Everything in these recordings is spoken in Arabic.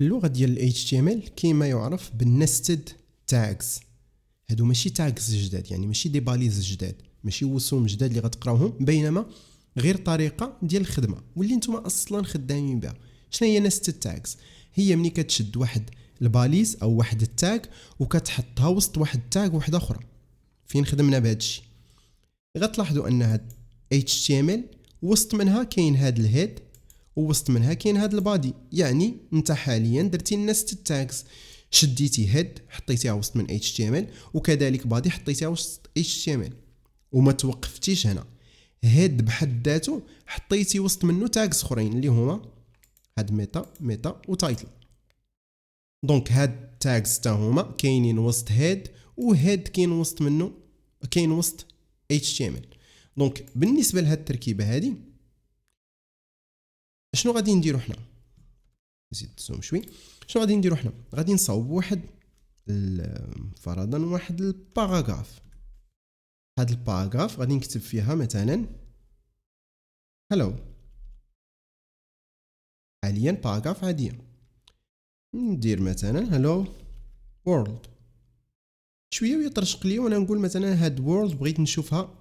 اللغة ديال ال HTML كاين ما يعرف بالنستد تاجز. هادو ماشي تاجز جداد، يعني ماشي دي باليز جداد، ماشي وسوم جداد اللي غتقراوهم، بينما غير طريقة ديال الخدمة واللي نتوما اصلا خدامين بها. شنو هي نستد تاجز؟ هي ملي كتشد واحد الباليز او واحد التاج وكتحطها وسط واحد التاج واحد اخرى. فين خدمنا بهذا الشيء؟ غتلاحظوا ان هاد HTML وسط منها كاين هاد الهيد ووسط منها كاين هاد البادي، يعني انت حاليا درتي نست التاجز، شديتي هيد حطيتيها وسط من HTML وكذلك بادي حطيتيها وسط HTML وما توقفتيش هنا. هيد بحد ذاته حطيتي وسط منه تاجز اخرين اللي هما هاد ميتا وتايتل. دونك هاد تاجز تا هما كاينين وسط هيد، وهيد كاين وسط منه كاين وسط HTML. دونك بالنسبه لهاد التركيبه هذه شنو غادي نديرو حنا؟ نزيد الزوم شوي. شنو غادي نديرو حنا؟ غادي نصاوب واحد فرضا واحد الباراغراف. هاد الباراغراف غادي نكتب فيها مثلا هلو. حاليا باراغراف عاديه، ندير مثلا هلو وورلد. شويه ويطرشق لي وانا نقول مثلا هاد وورلد بغيت نشوفها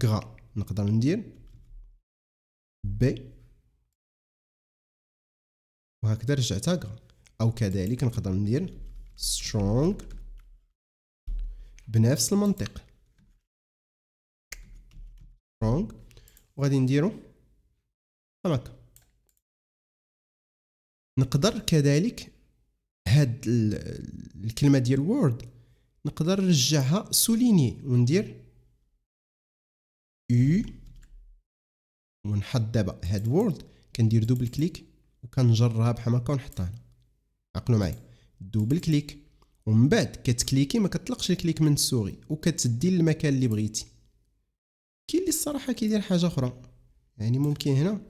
غرا، نقدر ندير بي وهكذا رجعتها غرا، او كذلك نقدر ندير strong بنفس المنطق strong، وغادي نديرو هكا. نقدر كذلك هاد الكلمه ديال وورد نقدر نرجعها سوليني وندير يو، ونحط دابا هاد وورد كندير دوبل كليك وكنجرها بحال هكا ونحطها هنا. عقلوا معايا، دوبل كليك ومن بعد كتكليكي، ما كتطلقش الكليك من السوري وكتدي للمكان اللي بغيتي. كاين اللي الصراحه كيدير حاجه اخرى، يعني ممكن هنا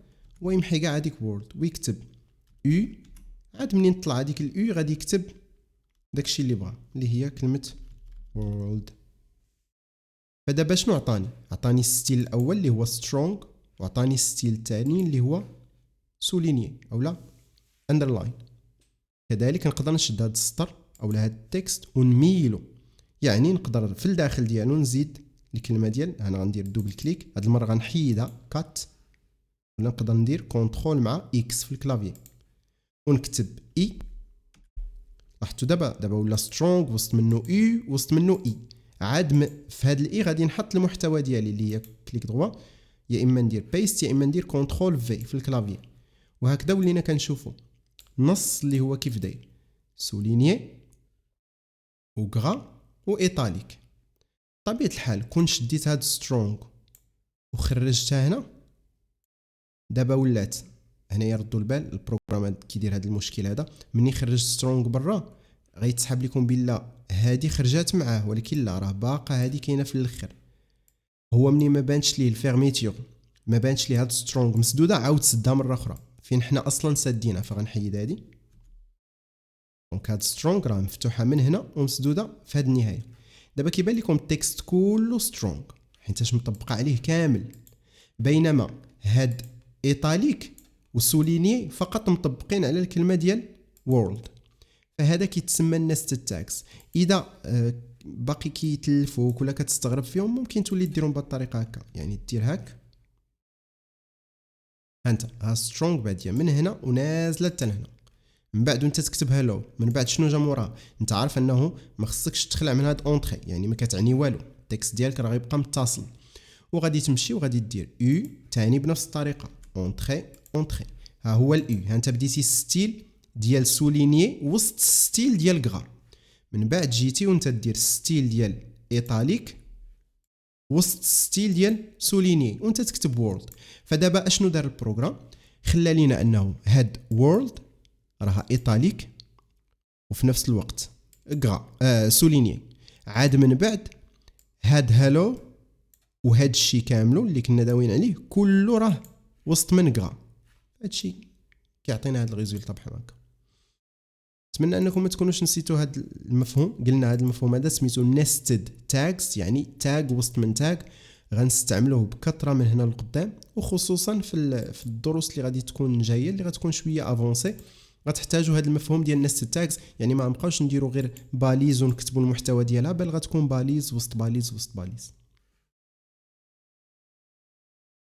ويمحي كاع هذيك وورد ويكتب يو، عاد منين طلع هذيك اليو غادي يكتب داكشي اللي بغا اللي هي كلمه وورلد. فدابا شنو عطاني الستيل الاول اللي هو سترونغ، وعطاني الستيل الثاني اللي هو سوليني اولا اندرلاين. كذلك نقدر نشد هذا السطر اولا هذا التكست ونميلو، يعني نقدر في الداخل ديالو نزيد الكلمه ديال هنا. غندير دوبل كليك، هذه المره غنحيدها كات، ولا نقدر ندير كونترول مع اكس في الكلافي ونكتب اي. لاحظتوا دابا ولا سترونغ وسط منه اي وسط منه اي. عاد في هذا الاي غادي نحط المحتوى ديالي اللي هي كليك دروا، يا اما ندير بيست يا اما ندير كونترول في في الكلافي، وهكذا ولينا كنشوفوا النص اللي هو كيف داير سولينيي وغرا وايطاليك. طبيعه الحال كون شديت هاد سترونغ وخرجتها هنا، دابا ولات هنا يردوا البال البروغرام كيدير هذا المشكل هذا. مني خرج سترونغ برا غيتسحب لكم بلا هذه خرجات معاه، ولكن لا، راه باقا هذه كاينه في الاخر. هو مني ما بانش ليه الفيرميتير، ما بانش ليه هاد سترونغ مسدوده، عاود سدها مره اخرى فين حنا اصلا سادينها. فغنحيد هذه، دونك هاد سترونغ راه مفتوحه من هنا ومسدوده في هاد النهايه. دابا كيبان لكم التكست كله سترونغ حيتاش مطبقه عليه كامل، بينما هاد ايطاليك وسوليني فقط مطبقين على الكلمه ديال وورلد. فهذا كيتسمى النست تاكس. اذا باقي كيتلفوك ولا كتستغرب فيهم، ممكن تولي ديرهم بهذه الطريقه هكا، يعني دير هاك انت ها سترونغ باديه من هنا ونازله حتى لهنا، من بعد وانت تكتب هالو، من بعد شنو جا موراه؟ انت عارف انه ما خصكش تخلع من هاد اونطري، يعني ما كتعني والو، التكست ديالك راه غيبقى متصل. وغادي تمشي وغادي دير يو ثاني بنفس الطريقه، اونطري ها هو الاو. ها انت بديتي ستيل ديال سولينيي وسط ستيل ديال غرا، من بعد جيتي وانت دير ستيل ديال ايطاليك وسط ستيل ديال سولينيي وانت تكتب وورلد. فدابا اشنو دار البروغرام؟ خلى لينا انه هاد وورلد راها ايطاليك وفي نفس الوقت غرا سولينيي. عاد من بعد هاد هالو وهاد الشيء كاملو اللي كنا داويين عليه كله راه وسط من غرا. هادشي كيعطينا هاد الريزولطا بحال هكا. نتمنى انكم ما تكونوش نسيتوا هاد المفهوم. قلنا هاد المفهوم هذا سميتو نيستد تاجز، يعني تاج وسط من تاج. غنستعملوه بكثره من هنا لقدام، وخصوصا في الدروس اللي غادي تكون جايه اللي غتكون شويه افونسي، غتحتاجوا هذا المفهوم ديال نست تاغز، يعني ما نبقاوش نديروا غير باليز ونكتبوا المحتوى ديالها، بل غتكون باليز وسط باليز وسط باليز.